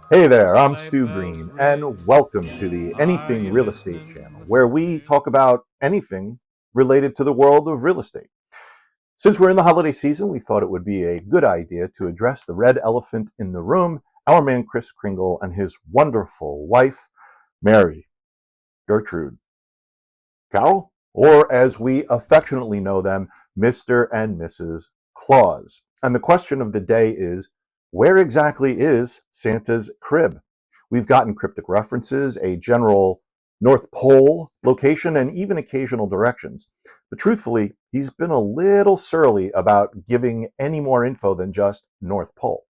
Hey there, I'm Stu Greene, and welcome to the Anything Real Estate channel, where we talk about anything related to the world of real estate. Since we're in the holiday season, we thought it would be a good idea to address the red elephant in the room, our man Chris Kringle and his wonderful wife, Mary Gertrude Carroll, or as we affectionately know them, Mr. and Mrs. Claus. And the question of the day is, where exactly is Santa's crib? We've gotten cryptic references, a general North Pole location, and even occasional directions. But truthfully, he's been a little surly about giving any more info than just North Pole.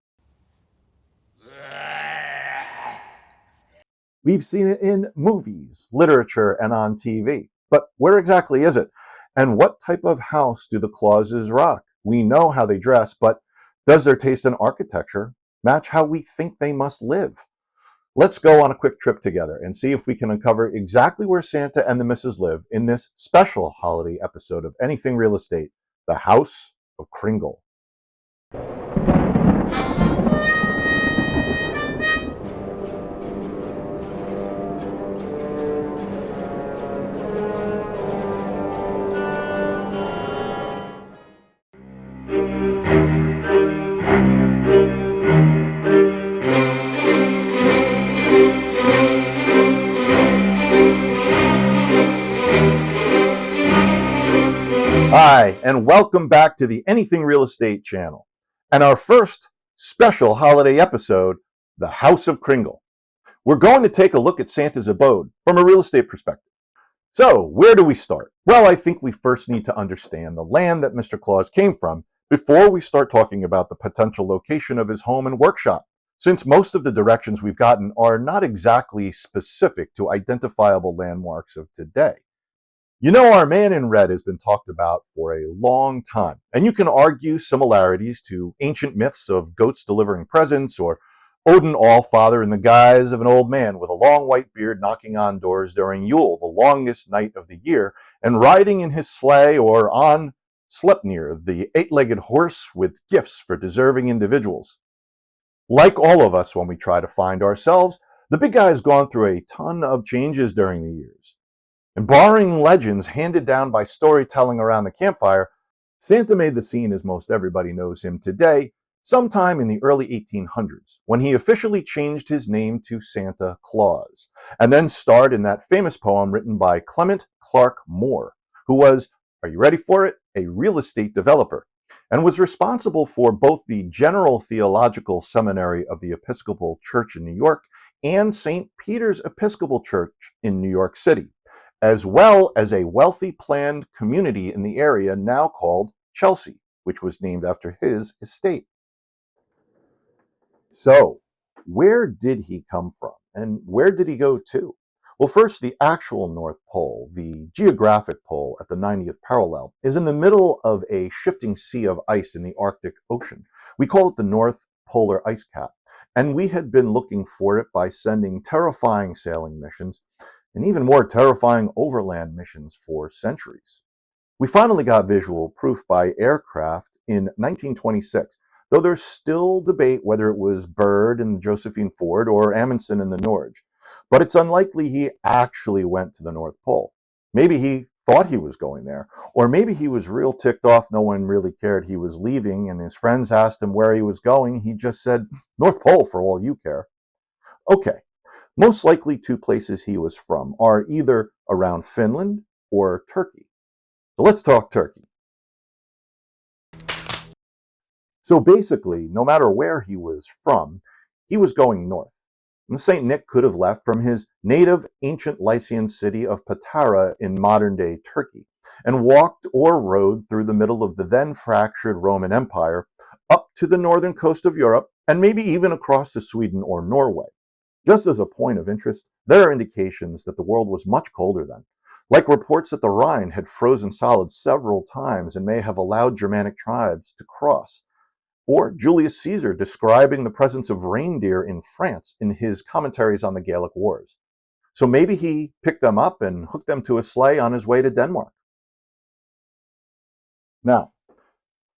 We've seen it in movies, literature, and on TV. But where exactly is it? And what type of house do the Clauses rock? We know how they dress, but does their taste in architecture match how we think they must live? Let's go on a quick trip together and see if we can uncover exactly where Santa and the Misses live in this special holiday episode of Anything Real Estate, The House of Kringle. Hi, and welcome back to the Anything Real Estate channel and our first special holiday episode, The House of Kringle. We're going to take a look at Santa's abode from a real estate perspective. So, where do we start? Well, I think we first need to understand the land that Mr. Claus came from before we start talking about the potential location of his home and workshop, since most of the directions we've gotten are not exactly specific to identifiable landmarks of today. You know, our man in red has been talked about for a long time, and you can argue similarities to ancient myths of goats delivering presents or Odin Allfather in the guise of an old man with a long white beard knocking on doors during Yule, the longest night of the year, and riding in his sleigh or on Sleipnir, the eight-legged horse with gifts for deserving individuals. Like all of us when we try to find ourselves, the big guy has gone through a ton of changes during the years. And barring legends handed down by storytelling around the campfire, Santa made the scene as most everybody knows him today, sometime in the early 1800s, when he officially changed his name to Santa Claus, and then starred in that famous poem written by Clement Clark Moore, who was, are you ready for it, a real estate developer, and was responsible for both the General Theological Seminary of the Episcopal Church in New York and St. Peter's Episcopal Church in New York City, as well as a wealthy planned community in the area now called Chelsea, which was named after his estate. So, where did he come from and where did he go to? Well, first, the actual North Pole, the geographic pole at the 90th parallel, is in the middle of a shifting sea of ice in the Arctic Ocean. We call it the North Polar Ice Cap, and we had been looking for it by sending terrifying sailing missions and even more terrifying overland missions for centuries. We finally got visual proof by aircraft in 1926, though there's still debate whether it was Byrd and Josephine Ford or Amundsen and the Norge. But it's unlikely he actually went to the North Pole. Maybe he thought he was going there, or maybe he was real ticked off no one really cared he was leaving and his friends asked him where he was going. He just said, North Pole for all you care. Okay, most likely two places he was from are either around Finland or Turkey. So let's talk Turkey. So basically, no matter where he was from, he was going north. And St. Nick could have left from his native ancient Lycian city of Patara in modern-day Turkey and walked or rode through the middle of the then fractured Roman Empire up to the northern coast of Europe and maybe even across to Sweden or Norway. Just as a point of interest, there are indications that the world was much colder then, like reports that the Rhine had frozen solid several times and may have allowed Germanic tribes to cross, or Julius Caesar describing the presence of reindeer in France in his commentaries on the Gallic Wars. So maybe he picked them up and hooked them to a sleigh on his way to Denmark. Now,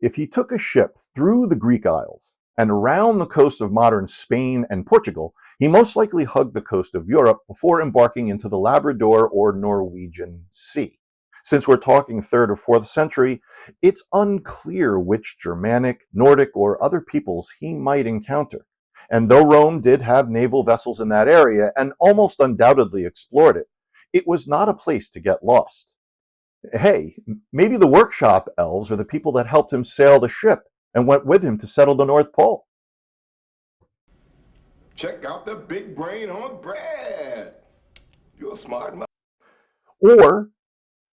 if he took a ship through the Greek Isles, And around the coast of modern Spain and Portugal, he most likely hugged the coast of Europe before embarking into the Labrador or Norwegian Sea. Since we're talking 3rd or 4th century, it's unclear which Germanic, Nordic, or other peoples he might encounter. And though Rome did have naval vessels in that area and almost undoubtedly explored it, it was not a place to get lost. Hey, maybe the workshop elves are the people that helped him sail the ship and went with him to settle the North Pole. Check out the big brain on Brad. You're a smart man. Or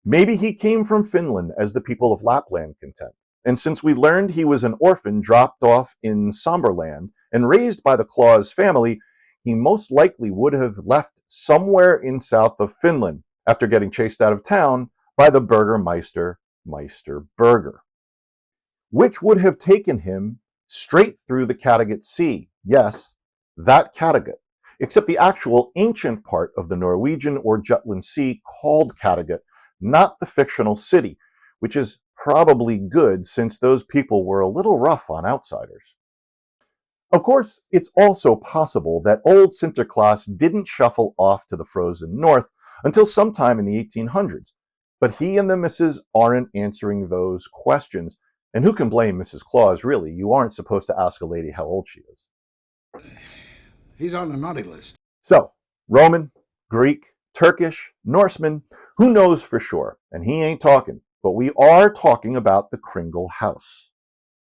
maybe he came from Finland, as the people of Lapland contend. And since we learned he was an orphan dropped off in Somberland and raised by the Claus family, he most likely would have left somewhere in south of Finland after getting chased out of town by the Burgermeister, Meister Burger, which would have taken him straight through the Kattegat Sea. Yes, that Kattegat, except the actual ancient part of the Norwegian or Jutland Sea called Kattegat, not the fictional city, which is probably good since those people were a little rough on outsiders. Of course, it's also possible that old Sinterklaas didn't shuffle off to the frozen north until sometime in the 1800s, but he and the missus aren't answering those questions. And who can blame Mrs. Claus, really? You aren't supposed to ask a lady how old she is. He's on the naughty list. So, Roman, Greek, Turkish, Norseman, who knows for sure? And he ain't talking, but we are talking about the Kringle house.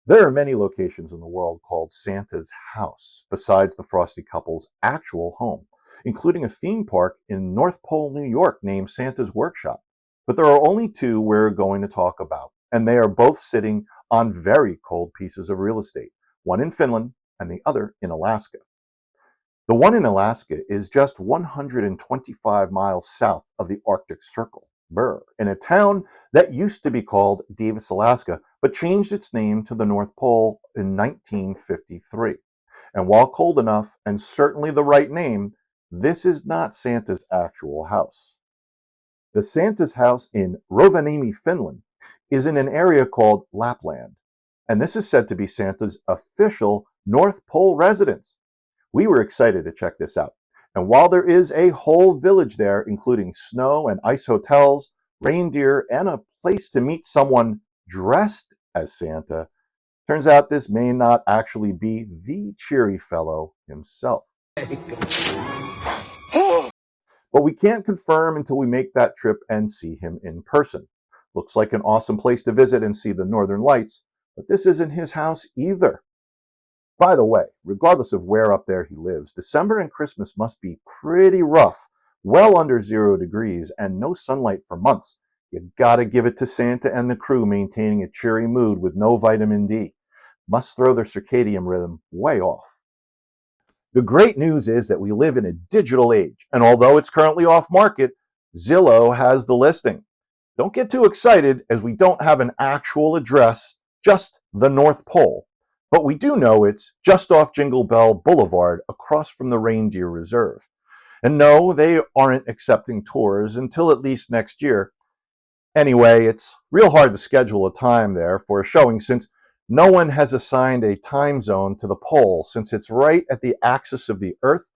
There are many locations in the world called Santa's house, besides the Frosty couple's actual home, including a theme park in North Pole, New York named Santa's Workshop. But there are only two we're going to talk about, and they are both sitting on very cold pieces of real estate, one in Finland and the other in Alaska. The one in Alaska is just 125 miles south of the Arctic Circle, in a town that used to be called Davis, Alaska, but changed its name to the North Pole in 1953. And while cold enough, and certainly the right name, this is not Santa's actual house. The Santa's house in Rovaniemi, Finland, is in an area called Lapland, and this is said to be Santa's official North Pole residence. We were excited to check this out. And while there is a whole village there, including snow and ice hotels, reindeer, and a place to meet someone dressed as Santa, turns out this may not actually be the cheery fellow himself. But we can't confirm until we make that trip and see him in person. Looks like an awesome place to visit and see the Northern Lights, but this isn't his house either. By the way, regardless of where up there he lives, December and Christmas must be pretty rough, well under 0 degrees and no sunlight for months. You gotta give it to Santa and the crew maintaining a cheery mood with no vitamin D. Must throw their circadian rhythm way off. The great news is that we live in a digital age, and although it's currently off market, Zillow has the listing. Don't get too excited, as we don't have an actual address, just the North Pole. But we do know it's just off Jingle Bell Boulevard across from the Reindeer Reserve. And no, they aren't accepting tours until at least next year. Anyway, it's real hard to schedule a time there for a showing since no one has assigned a time zone to the pole, since it's right at the axis of the Earth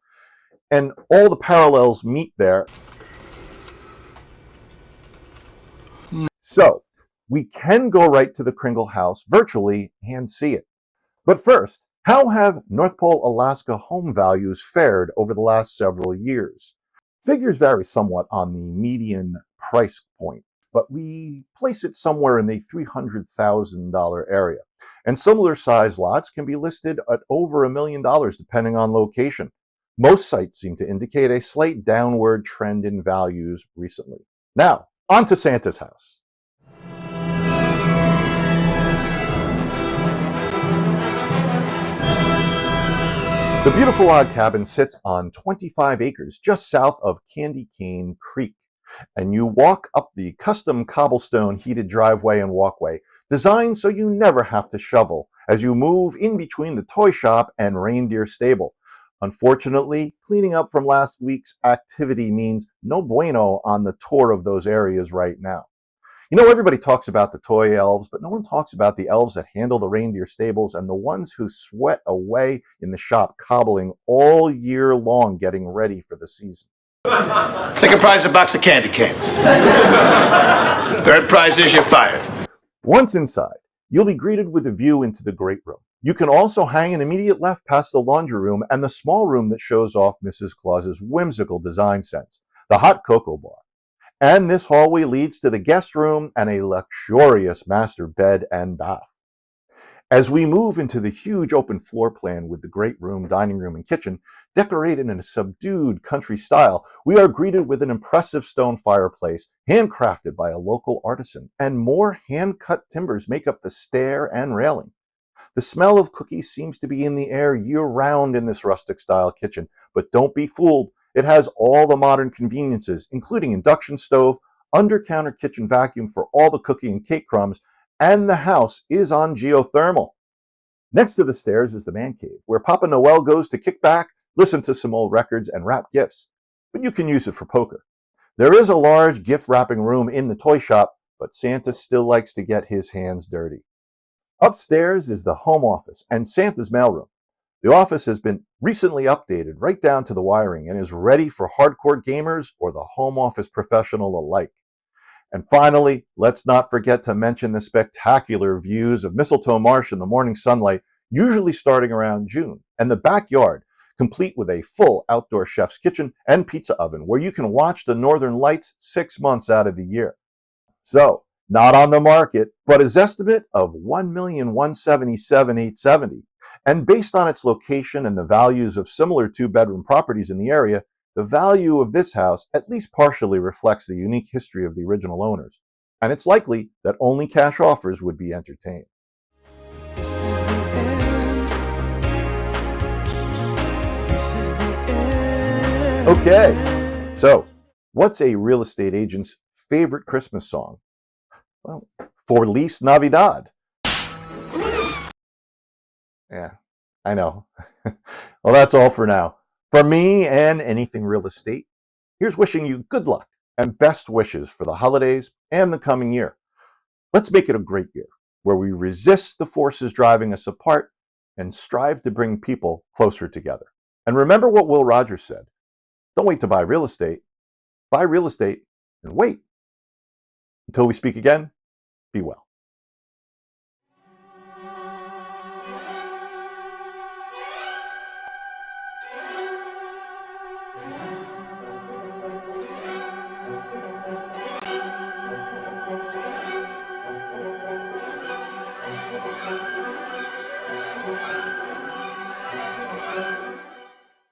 and all the parallels meet there. So we can go right to the Kringle house virtually and see it. But first, how have North Pole, Alaska home values fared over the last several years? Figures vary somewhat on the median price point, but we place it somewhere in the $300,000 area. And similar size lots can be listed at over $1 million depending on location. Most sites seem to indicate a slight downward trend in values recently. Now, on to Santa's house. The beautiful log cabin sits on 25 acres just south of Candy Cane Creek, and you walk up the custom cobblestone heated driveway and walkway, designed so you never have to shovel as you move in between the toy shop and reindeer stable. Unfortunately, cleaning up from last week's activity means no bueno on the tour of those areas right now. Everybody talks about the toy elves, but no one talks about the elves that handle the reindeer stables and the ones who sweat away in the shop cobbling all year long getting ready for the season. Second prize, a box of candy canes. Third prize is you're fired. Once inside, you'll be greeted with a view into the great room. You can also hang an immediate left past the laundry room and the small room that shows off Mrs. Claus's whimsical design sense, the hot cocoa bar. And this hallway leads to the guest room and a luxurious master bed and bath. As we move into the huge open floor plan with the great room, dining room, and kitchen, decorated in a subdued country style, we are greeted with an impressive stone fireplace, handcrafted by a local artisan, and more hand-cut timbers make up the stair and railing. The smell of cookies seems to be in the air year-round in this rustic-style kitchen, but don't be fooled. It has all the modern conveniences, including induction stove, under-counter kitchen vacuum for all the cookie and cake crumbs, and the house is on geothermal. Next to the stairs is the man cave, where Papa Noel goes to kick back, listen to some old records, and wrap gifts. But you can use it for poker. There is a large gift wrapping room in the toy shop, but Santa still likes to get his hands dirty. Upstairs is the home office and Santa's mailroom. The office has been recently updated right down to the wiring and is ready for hardcore gamers or the home office professional alike. And finally, let's not forget to mention the spectacular views of Mistletoe Marsh in the morning sunlight, usually starting around June, and the backyard, complete with a full outdoor chef's kitchen and pizza oven where you can watch the northern lights 6 months out of the year. So, not on the market, but a estimate of $1,177,870. And based on its location and the values of similar two-bedroom properties in the area, the value of this house at least partially reflects the unique history of the original owners. And it's likely that only cash offers would be entertained. This is the end. This is the end. Okay, so what's a real estate agent's favorite Christmas song? Well, Feliz Navidad. Yeah, I know. Well, that's all for now. From me and Anything Real Estate, here's wishing you good luck and best wishes for the holidays and the coming year. Let's make it a great year where we resist the forces driving us apart and strive to bring people closer together. And remember what Will Rogers said, don't wait to buy real estate and wait. Until we speak again, be well.